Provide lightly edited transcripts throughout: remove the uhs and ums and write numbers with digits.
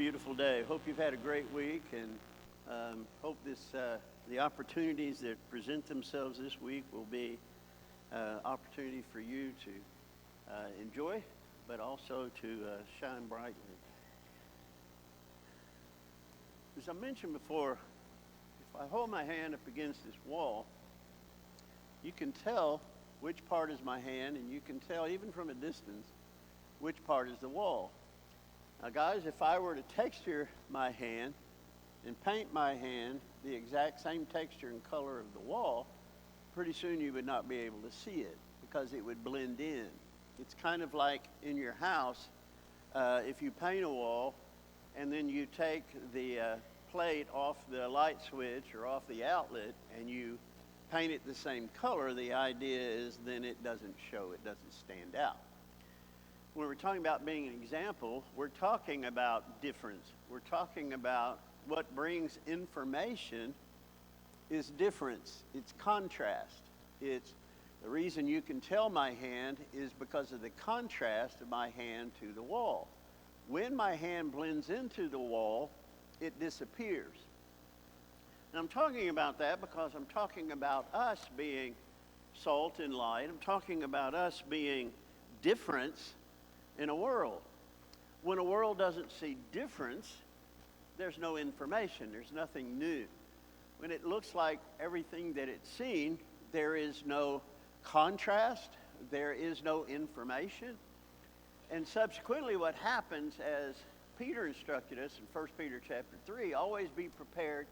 beautiful day. Hope you've had a great week, and hope the opportunities that present themselves this week will be opportunity for you to enjoy, but also to shine brightly. As I mentioned before, if I hold my hand up against this wall, you can tell which part is my hand, and you can tell even from a distance which part is the wall. Now guys, if I were to texture my hand and paint my hand the exact same texture and color of the wall, pretty soon you would not be able to see it because it would blend in. It's kind of like in your house, if you paint a wall and then you take the plate off the light switch or off the outlet and you paint it the same color, the idea is then it doesn't show, it doesn't stand out. When we're talking about being an example, we're talking about difference. We're talking about what brings information is difference. It's contrast. It's the reason you can tell my hand is because of the contrast of my hand to the wall. When my hand blends into the wall, it disappears. And I'm talking about that because I'm talking about us being salt and light. I'm talking about us being difference in a world. When a world doesn't see difference, there's no information, there's nothing new. When it looks like everything that it's seen, there is no contrast, there is no information. And subsequently what happens, as Peter instructed us in 1 Peter chapter 3, always be prepared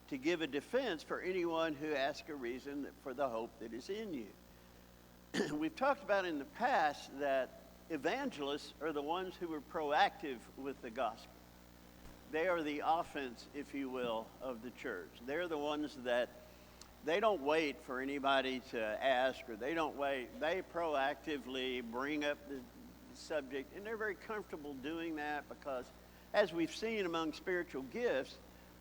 to give a defense for anyone who asks a reason for the hope that is in you. We've talked about in the past that evangelists are the ones who are proactive with the gospel. They are the offense, if you will, of the church. They're the ones that they don't wait for anybody to ask, or they don't wait. They proactively bring up the subject, and they're very comfortable doing that because, as we've seen among spiritual gifts,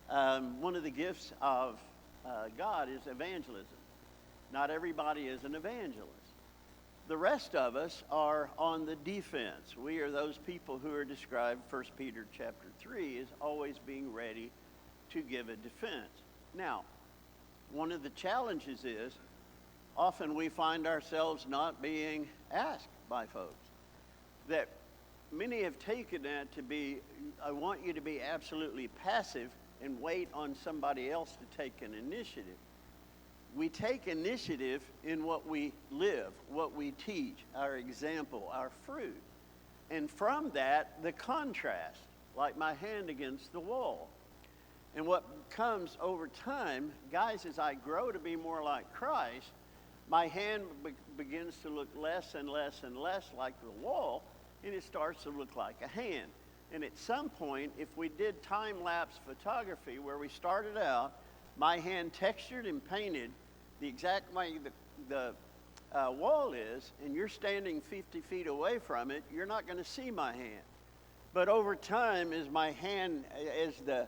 one of the gifts of God is evangelism. Not everybody is an evangelist. The rest of us are on the defense. We are those people who are described, 1 Peter chapter 3, as always being ready to give a defense. Now, one of the challenges is often we find ourselves not being asked by folks. That many have taken that to be, I want you to be absolutely passive and wait on somebody else to take an initiative. We take initiative in what we live, what we teach, our example, our fruit. And from that, the contrast, like my hand against the wall. And what comes over time, guys, as I grow to be more like Christ, my hand begins to look less and less and less like the wall, and it starts to look like a hand. And at some point, if we did time-lapse photography where we started out, my hand textured and painted the exact way the wall is, and you're standing 50 feet away from it, you're not going to see my hand. But over time, as my hand, as the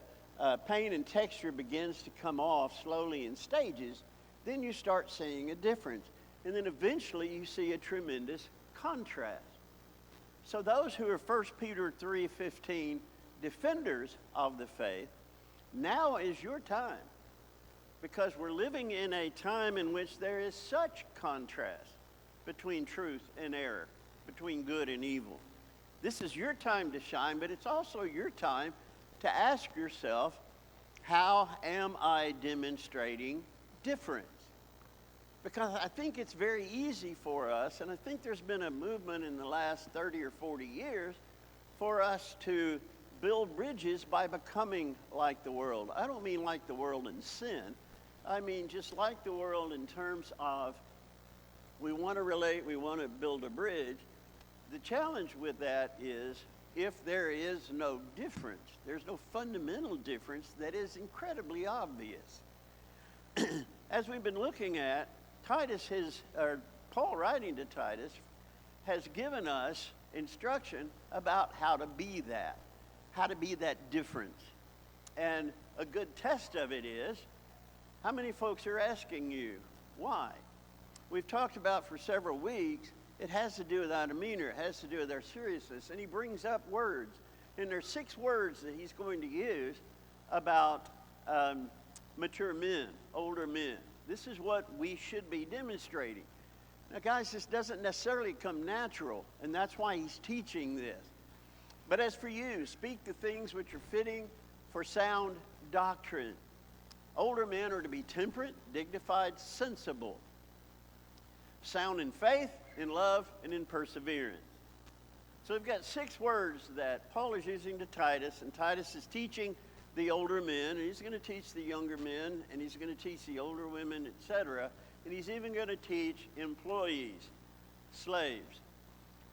paint and texture begins to come off slowly in stages, then you start seeing a difference. And then eventually you see a tremendous contrast. So those who are 1 Peter 3:15 defenders of the faith, now is your time. Because we're living in a time in which there is such contrast between truth and error, between good and evil. This is your time to shine, but it's also your time to ask yourself, how am I demonstrating difference? Because I think it's very easy for us, and I think there's been a movement in the last 30 or 40 years for us to build bridges by becoming like the world. I don't mean like the world in sin. I mean just like the world in terms of we want to relate, we want to build a bridge. The challenge with that is if there is no difference, there's no fundamental difference that is incredibly obvious. As we've been looking at, Paul writing to Titus has given us instruction about how to be that difference. And a good test of it is, how many folks are asking you, why? We've talked about for several weeks, it has to do with our demeanor, it has to do with our seriousness, and he brings up words. And there's 6 words that he's going to use about mature men, older men. This is what we should be demonstrating. Now, guys, this doesn't necessarily come natural, and that's why he's teaching this. But as for you, speak the things which are fitting for sound doctrine. Older men are to be temperate, dignified, sensible, sound in faith, in love, and in perseverance. So we've got 6 words that Paul is using to Titus, and Titus is teaching the older men, and he's going to teach the younger men, and he's going to teach the older women, etc., and he's even going to teach employees, slaves.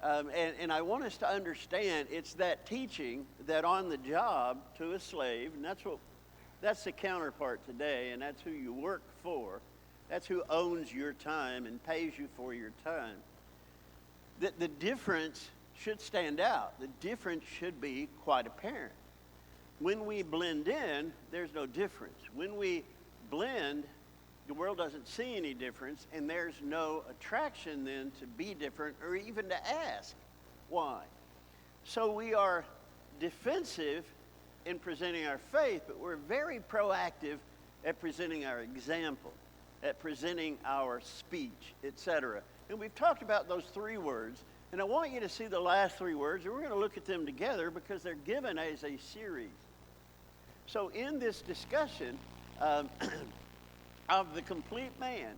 And I want us to understand it's that teaching that on the job to a slave, and that's the counterpart today, and that's who you work for. That's who owns your time and pays you for your time. The difference should stand out. The difference should be quite apparent. When we blend in, there's no difference. When we blend, the world doesn't see any difference, and there's no attraction then to be different or even to ask why. So we are defensive in presenting our faith, but we're very proactive at presenting our example, at presenting our speech, etc. And we've talked about those 3 words, and I want you to see the last 3 words, and we're going to look at them together because they're given as a series. So in this discussion of the complete man,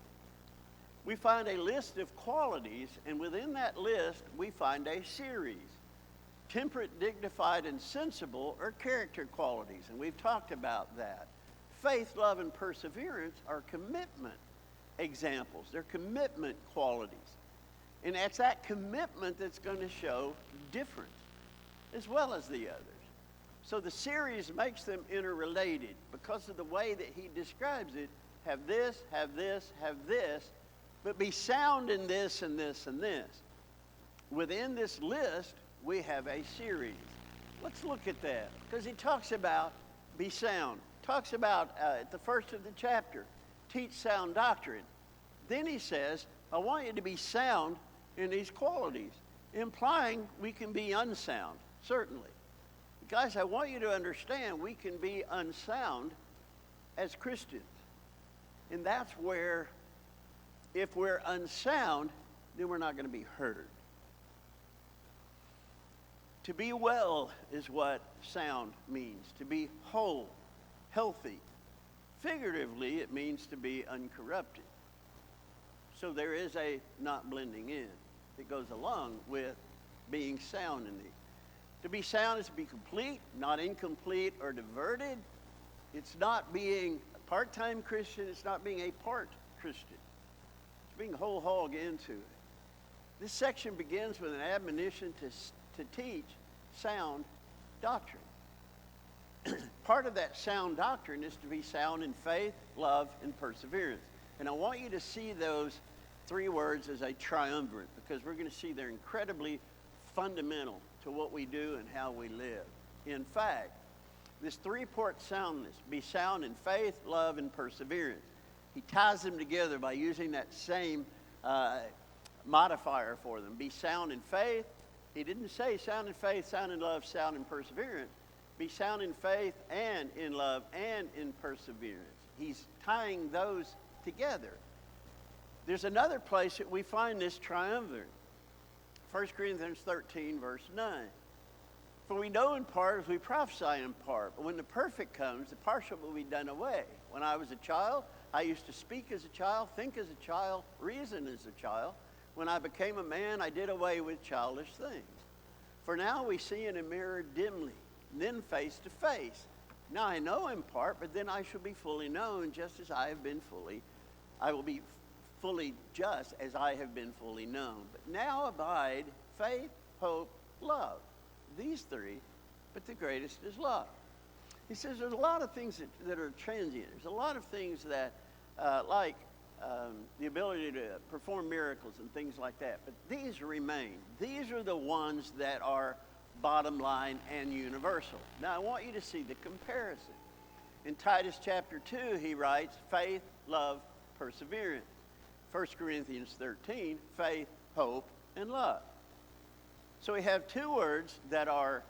we find a list of qualities, and within that list, we find a series. Temperate, dignified, and sensible are character qualities, and we've talked about that. Faith, love, and perseverance are commitment examples. They're commitment qualities. And it's that commitment that's going to show difference as well as the others. So the series makes them interrelated because of the way that he describes it. Have this, have this, have this, but be sound in this and this and this. Within this list, we have a series. Let's look at that because he talks about be sound. Talks about at the first of the chapter, teach sound doctrine. Then he says, I want you to be sound in these qualities, implying we can be unsound, certainly. Guys, I want you to understand we can be unsound as Christians. And that's where, if we're unsound, then we're not going to be heard. To be well is what sound means. To be whole, healthy. Figuratively, it means to be uncorrupted. So there is a not blending in that goes along with being sound in these. To be sound is to be complete, not incomplete or diverted. It's not being a part-time Christian. It's not being a part Christian. It's being whole hog into it. This section begins with an admonition to teach sound doctrine. Part of that sound doctrine is to be sound in faith, love, and perseverance. And I want you to see those 3 words as a triumvirate because we're going to see they're incredibly fundamental to what we do and how we live. In fact, this 3-part soundness, be sound in faith, love, and perseverance. He ties them together by using that same modifier for them. Be sound in faith. He didn't say sound in faith, sound in love, sound in perseverance. Be sound in faith and in love and in perseverance. He's tying those together. There's another place that we find this triumvirate. 1 Corinthians 13, verse 9. For we know in part as we prophesy in part. But when the perfect comes, the partial will be done away. When I was a child, I used to speak as a child, think as a child, reason as a child. When I became a man, I did away with childish things. For now we see in a mirror dimly, then face to face. Now I know in part, but then I shall be fully known, just as I will be fully just as I have been fully known. But now abide faith, hope, love. These 3, but the greatest is love. He says there's a lot of things that are transient. There's a lot of things that, like the ability to perform miracles and things like that. But these remain. These are the ones that are bottom line and universal. Now I want you to see the comparison. In Titus chapter 2, he writes, faith, love, perseverance. 1 Corinthians 13, faith, hope, and love. So we have 2 words that are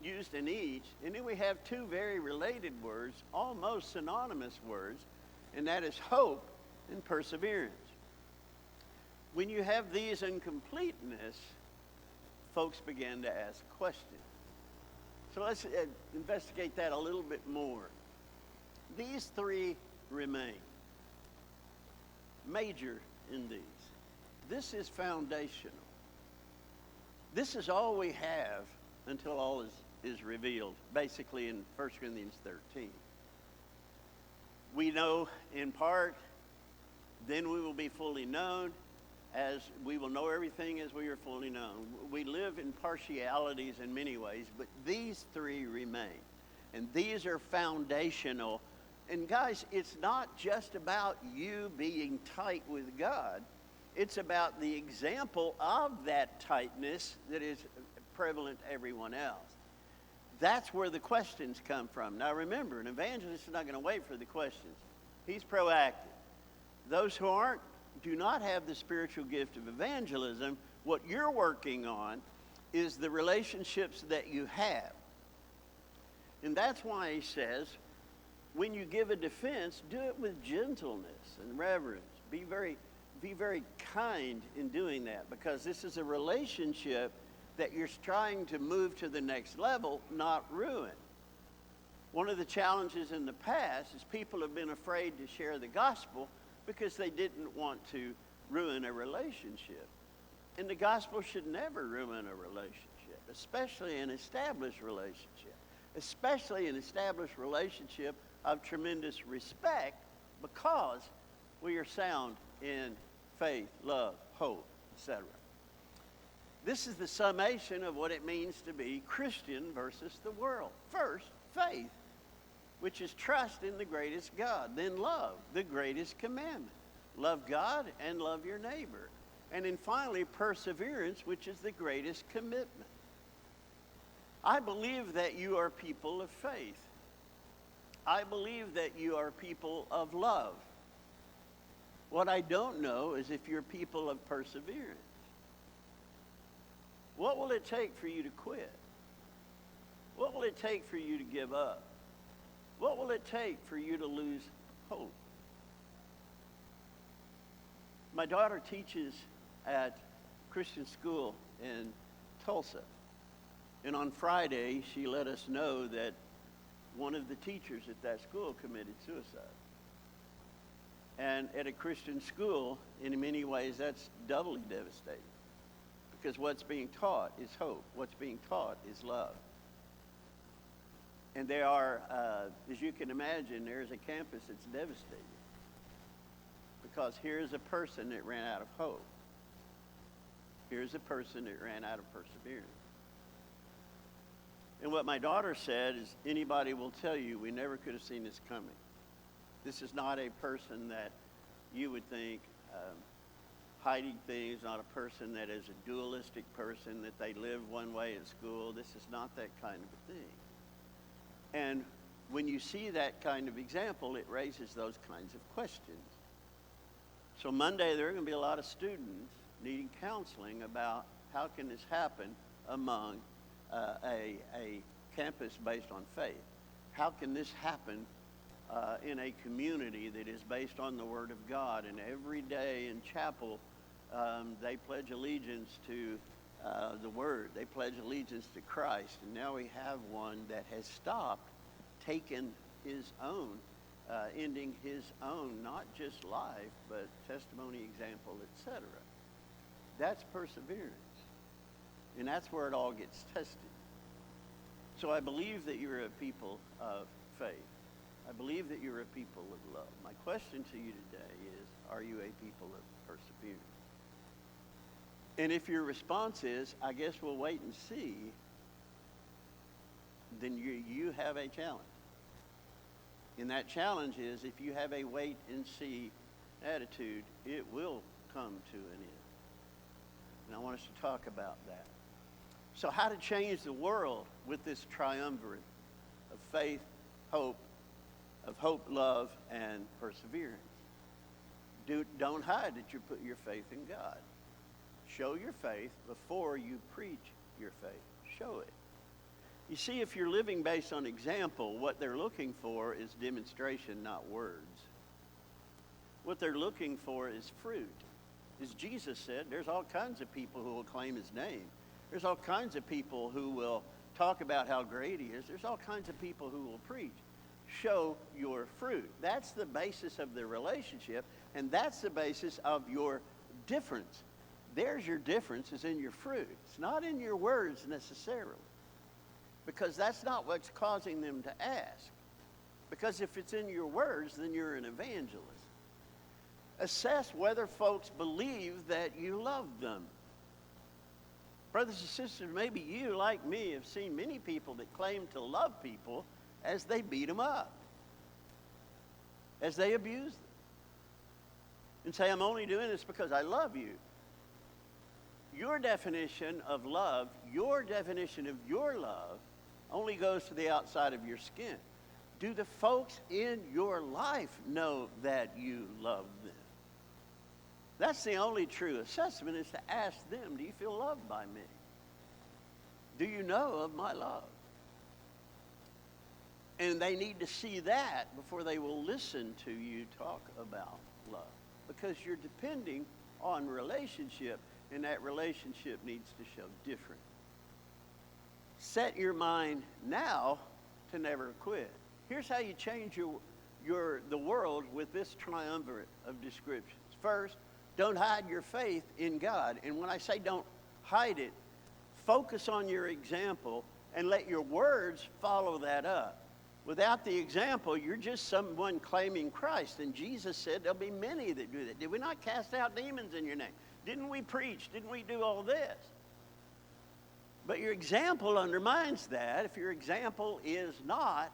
used in each. And then we have two very related words, almost synonymous words, and that is hope and perseverance. When you have these in completeness, folks begin to ask questions. So let's investigate that a little bit more. These three remain. Major in these. This is foundational. This is all we have until all is revealed, basically in 1 Corinthians 13. We know in part, then we will be fully known, as we will know everything as we are fully known. We live in partialities in many ways, but these three remain. And these are foundational. And guys, it's not just about you being tight with God. It's about the example of that tightness that is prevalent to everyone else. That's where the questions come from. Now remember, an evangelist is not going to wait for the questions. He's proactive. Those who do not have the spiritual gift of evangelism, what you're working on is the relationships that you have. And that's why he says, when you give a defense, do it with gentleness and reverence. Be very kind in doing that, because this is a relationship that you're trying to move to the next level, not ruin. One of the challenges in the past is people have been afraid to share the gospel because they didn't want to ruin a relationship. And the gospel should never ruin a relationship, especially an established relationship, especially an established relationship of tremendous respect, because we are sound in faith, love, hope, etc. This is the summation of what it means to be Christian versus the world. First, faith, which is trust in the greatest God. Then love, the greatest commandment. Love God and love your neighbor. And then finally, perseverance, which is the greatest commitment. I believe that you are people of faith. I believe that you are people of love. What I don't know is if you're people of perseverance. What will it take for you to quit? What will it take for you to give up? What will it take for you to lose hope? My daughter teaches at Christian school in Tulsa. And on Friday, she let us know that one of the teachers at that school committed suicide. And at a Christian school, in many ways, that's doubly devastating. Because what's being taught is hope. What's being taught is love. And there are, as you can imagine, there's a campus that's devastated. Because here's a person that ran out of hope. Here's a person that ran out of perseverance. And what my daughter said is, anybody will tell you, we never could have seen this coming. This is not a person that you would think hiding things, not a person that is a dualistic person, that they live one way at school. This is not that kind of a thing. And when you see that kind of example, it raises those kinds of questions. So Monday, there are going to be a lot of students needing counseling about how can this happen among a campus based on faith. How can this happen in a community that is based on the Word of God? And every day in chapel, they pledge allegiance to the Word. They pledge allegiance to Christ. And now we have one that has stopped, taken his own, ending his own, not just life, but testimony, example, etc. That's perseverance. And that's where it all gets tested. So I believe that you're a people of faith. I believe that you're a people of love. My question to you today is, are you a people of perseverance? And if your response is, I guess we'll wait and see, then you have a challenge. And that challenge is, if you have a wait and see attitude, it will come to an end. And I want us to talk about that. So how to change the world with this triumvirate of faith, hope, love, and perseverance. Don't hide that you put your faith in God. Show your faith before you preach your faith. Show it. You see, if you're living based on example, what they're looking for is demonstration, not words. What they're looking for is fruit. As Jesus said, there's all kinds of people who will claim his name. There's all kinds of people who will talk about how great he is. There's all kinds of people who will preach. Show your fruit. That's the basis of the relationship, and that's the basis of your difference. There's your difference, is in your fruit. It's not in your words necessarily, because that's not what's causing them to ask. Because if it's in your words, then you're an evangelist. Assess whether folks believe that you love them. Brothers and sisters, maybe you, like me, have seen many people that claim to love people as they beat them up, as they abuse them, and say, I'm only doing this because I love you. Your definition of love, your definition of your love, only goes to the outside of your skin. Do the folks in your life know that you love them? That's the only true assessment, is to ask them, do you feel loved by me? Do you know of my love? And they need to see that before they will listen to you talk about love. Because you're depending on relationship, and that relationship needs to show different. Set your mind now to never quit. Here's how you change the world with this triumvirate of descriptions. First, don't hide your faith in God. And when I say don't hide it, focus on your example and let your words follow that up. Without the example, you're just someone claiming Christ. And Jesus said there'll be many that do that. Did we not cast out demons in your name? Didn't we preach? Didn't we do all this? But your example undermines that if your example is not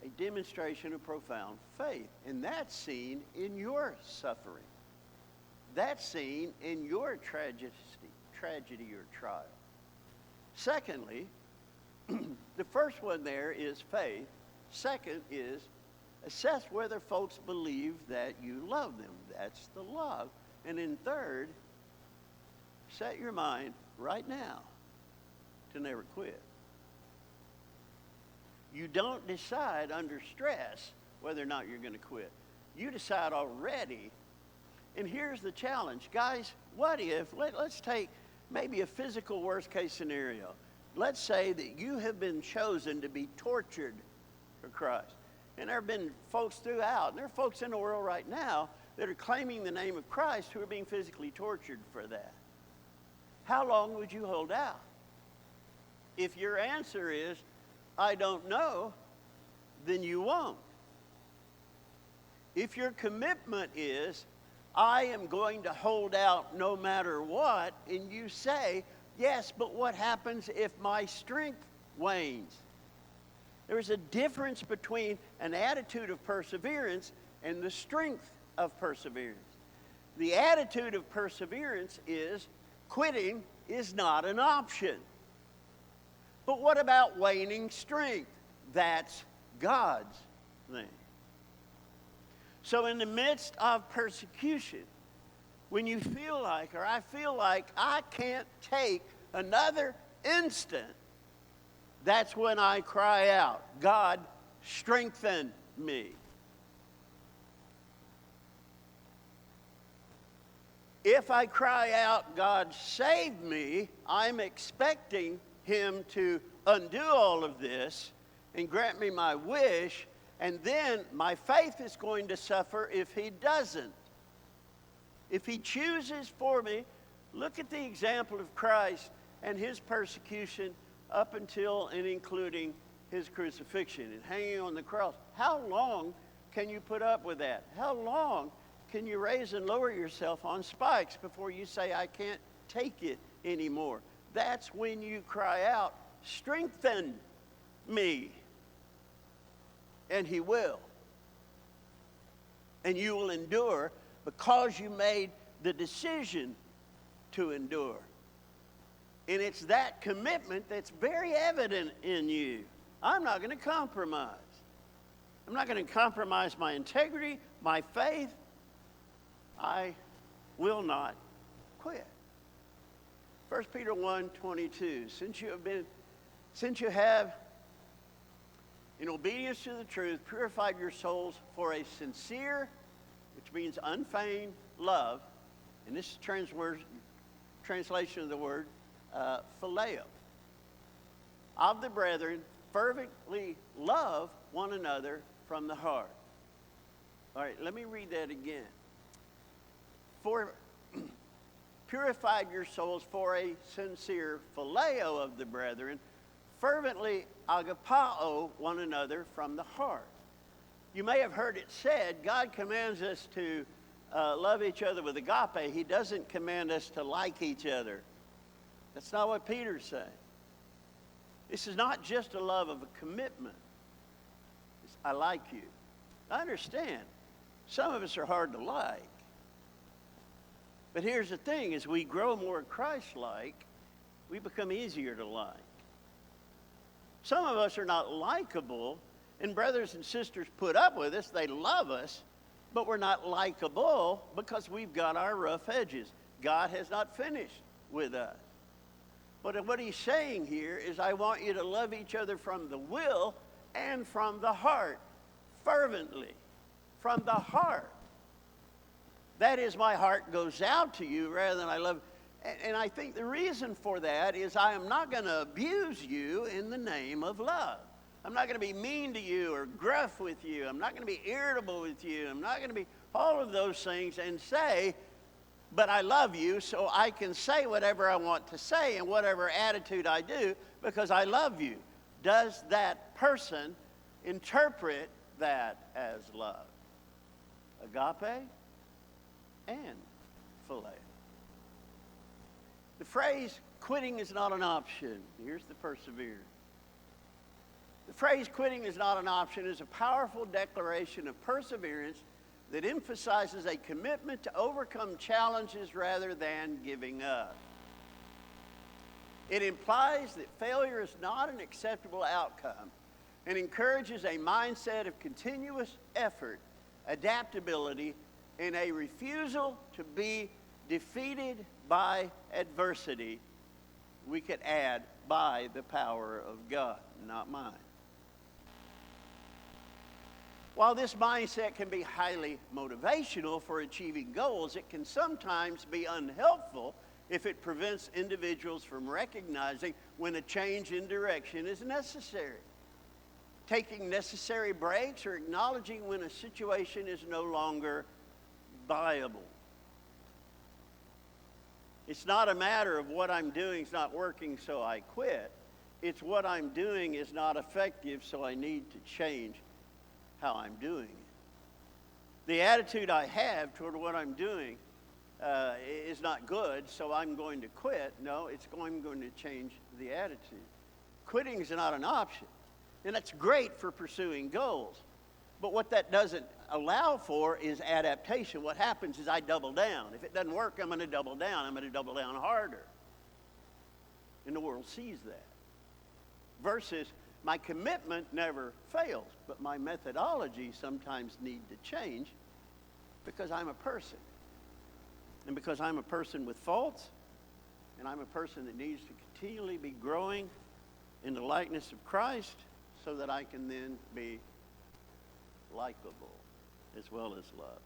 a demonstration of profound faith. And that's seen in your suffering. That's seen in your tragedy or trial. Secondly, the first one there is faith. Second is assess whether folks believe that you love them. That's the love. And then third, set your mind right now to never quit. You don't decide under stress whether or not you're going to quit. You decide already. And here's the challenge. Guys, what if, let's take maybe a physical worst case scenario. Let's say that you have been chosen to be tortured for Christ. And there have been folks throughout, and there are folks in the world right now that are claiming the name of Christ who are being physically tortured for that. How long would you hold out? If your answer is, I don't know, then you won't. If your commitment is, I am going to hold out no matter what, and you say, yes, but what happens if my strength wanes? There's a difference between an attitude of perseverance and the strength of perseverance. The attitude of perseverance is quitting is not an option. But what about waning strength? That's God's thing. So in the midst of persecution, when you feel like, or I feel like I can't take another instant, that's when I cry out, God, strengthen me. If I cry out, God, save me, I'm expecting him to undo all of this and grant me my wish, and then my faith is going to suffer if he doesn't. If he chooses for me, look at the example of Christ and his persecution up until and including his crucifixion and hanging on the cross. How long can you put up with that? How long can you raise and lower yourself on spikes before you say, I can't take it anymore? That's when you cry out, strengthen me. And he will. And you will endure because you made the decision to endure. And it's that commitment that's very evident in you. I'm not going to compromise. I'm not going to compromise my integrity, my faith. I will not quit. 1 Peter 1:22, since you have been Since you have, in obedience to the truth, purified your souls for a sincere, which means unfeigned, love, and this is translation of the word phileo, of the brethren, fervently love one another from the heart. All right, let me read that again. For purified your souls for a sincere phileo of the brethren, fervently agapao one another from the heart. You may have heard it said, God commands us to love each other with agape. He doesn't command us to like each other. That's not what Peter's saying. This is not just a love of a commitment. It's, I like you. I understand. Some of us are hard to like. But here's the thing, as we grow more Christ-like, we become easier to like. Some of us are not likable, and brothers and sisters put up with us. They love us, but we're not likable because we've got our rough edges. God has not finished with us. But what he's saying here is, I want you to love each other from the will and from the heart, fervently, from the heart. That is, my heart goes out to you rather than I love. And I think the reason for that is I am not going to abuse you in the name of love. I'm not going to be mean to you or gruff with you. I'm not going to be irritable with you. I'm not going to be all of those things and say, but I love you, so I can say whatever I want to say and whatever attitude I do because I love you. Does that person interpret that as love? Agape and phileo. The phrase, quitting is not an option. Here's the perseverance. The phrase, quitting is not an option, is a powerful declaration of perseverance that emphasizes a commitment to overcome challenges rather than giving up. It implies that failure is not an acceptable outcome and encourages a mindset of continuous effort, adaptability, and a refusal to be defeated by adversity. We could add, by the power of God, not mine. While this mindset can be highly motivational for achieving goals, it can sometimes be unhelpful if it prevents individuals from recognizing when a change in direction is necessary, taking necessary breaks, or acknowledging when a situation is no longer viable. It's not a matter of what I'm doing is not working, so I quit. It's what I'm doing is not effective, so I need to change how I'm doing it. The attitude I have toward what I'm doing is not good, so I'm going to quit. No, I'm going to change the attitude. Quitting is not an option, and that's great for pursuing goals. But what that doesn't allow for is adaptation. What happens is I double down. If it doesn't work, I'm going to double down. I'm going to double down harder. And the world sees that. Versus, my commitment never fails, but my methodology sometimes need to change because I'm a person. And because I'm a person with faults, and I'm a person that needs to continually be growing in the likeness of Christ so that I can then be likable as well as love.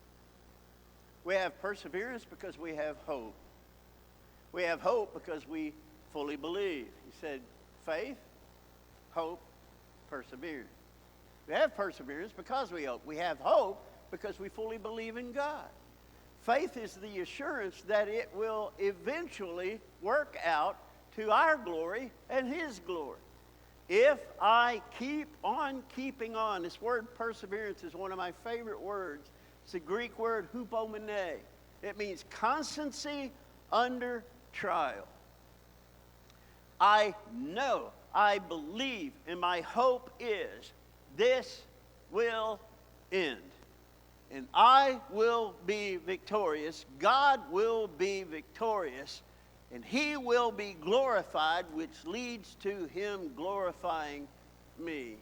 We have perseverance because we have hope. We have hope because we fully believe. He said faith, hope, perseverance. We have perseverance because we hope. We have hope because we fully believe in God. Faith is the assurance that it will eventually work out to our glory and His glory. If I keep on keeping on, this word perseverance is one of my favorite words. It's the Greek word hupomene. It means constancy under trial. I know, I believe, and my hope is this will end. And I will be victorious. God will be victorious. And He will be glorified, which leads to Him glorifying me.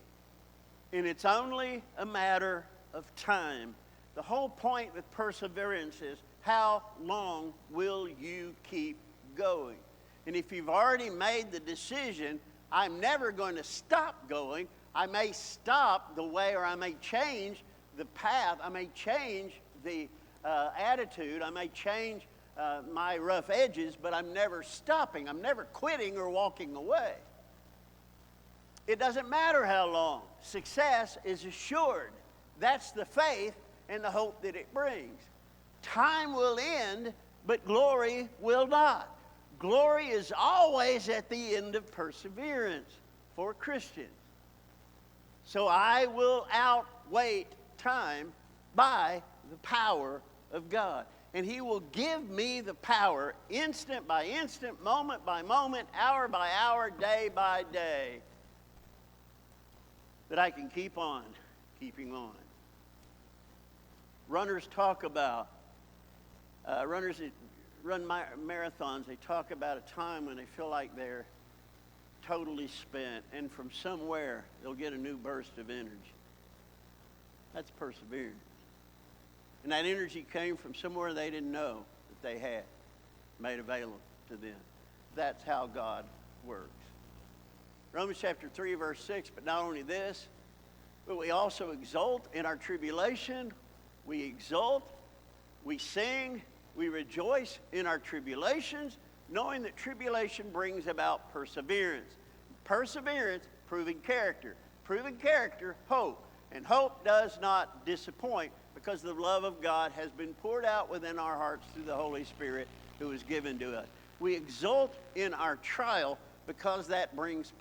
And it's only a matter of time. The whole point with perseverance is, how long will you keep going? And if you've already made the decision, I'm never going to stop going. I may stop the way, or I may change the path. I may change the attitude. I may change my rough edges, but I'm never stopping. I'm never quitting or walking away. It doesn't matter how long. Success is assured. That's the faith and the hope that it brings. Time will end, but glory will not. Glory is always at the end of perseverance for Christians. So I will outwait time by the power of God. And He will give me the power, instant by instant, moment by moment, hour by hour, day by day, that I can keep on keeping on. Runners talk about, runners that run marathons, they talk about a time when they feel like they're totally spent, and from somewhere they'll get a new burst of energy. That's perseverance. And that energy came from somewhere they didn't know that they had, made available to them. That's how God works. Romans chapter 3, verse 6, but not only this, but we also exult in our tribulation. We exult, we sing, we rejoice in our tribulations, knowing that tribulation brings about perseverance. Perseverance, proving character. Proving character, hope. And hope does not disappoint, because the love of God has been poured out within our hearts through the Holy Spirit who is given to us. We exult in our trial because that brings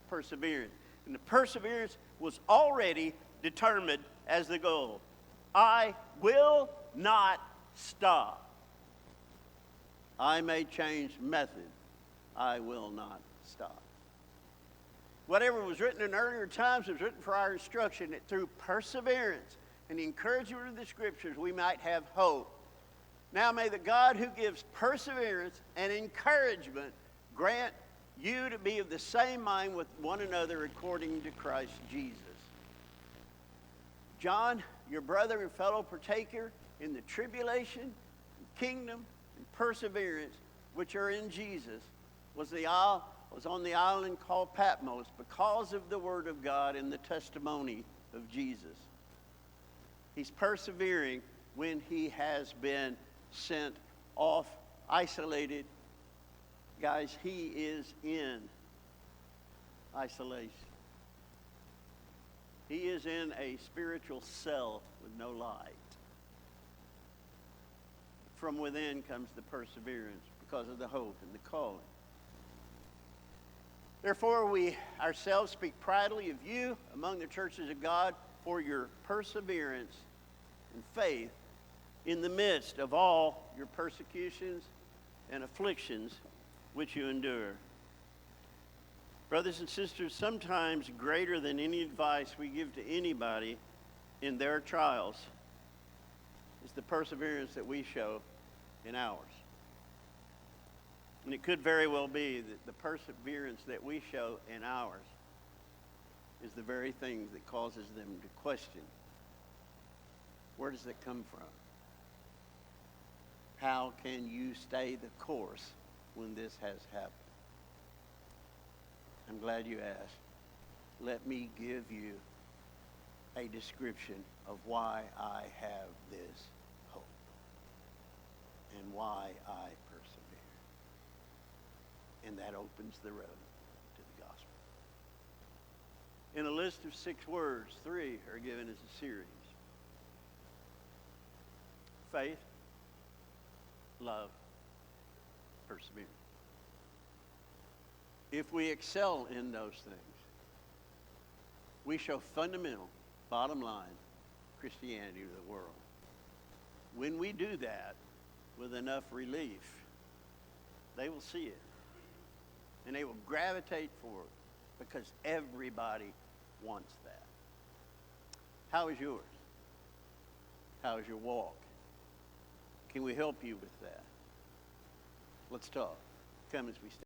perseverance. And the perseverance was already determined as the goal. I will not stop. I may change method. I will not stop. Whatever was written in earlier times was written for our instruction, that through perseverance and the encouragement of the Scriptures we might have hope. Now may the God who gives perseverance and encouragement grant you to be of the same mind with one another according to Christ Jesus. John, your brother and fellow partaker in the tribulation, kingdom, and perseverance which are in Jesus, was on the island called Patmos because of the word of God and the testimony of Jesus. He's persevering when he has been sent off, isolated. Guys, he is in isolation. He is in a spiritual cell with no light. From within comes the perseverance because of the hope and the calling. Therefore, we ourselves speak proudly of you among the churches of God for your perseverance and faith in the midst of all your persecutions and afflictions which you endure. Brothers and sisters, sometimes greater than any advice we give to anybody in their trials is the perseverance that we show in ours. And it could very well be that the perseverance that we show in ours is the very thing that causes them to question, where does it come from? How can you stay the course when this has happened? I'm glad you asked. Let me give you a description of why I have this hope and why I persevere. And that opens the road to the gospel. In a list of 6 words, 3 are given as a series. Faith, love, perseverance. If we excel in those things, we show fundamental, bottom line, Christianity to the world. When we do that with enough relief, they will see it. And they will gravitate forward because everybody wants that. How is yours? How is your walk? Can we help you with that? Let's talk. Come as we stand.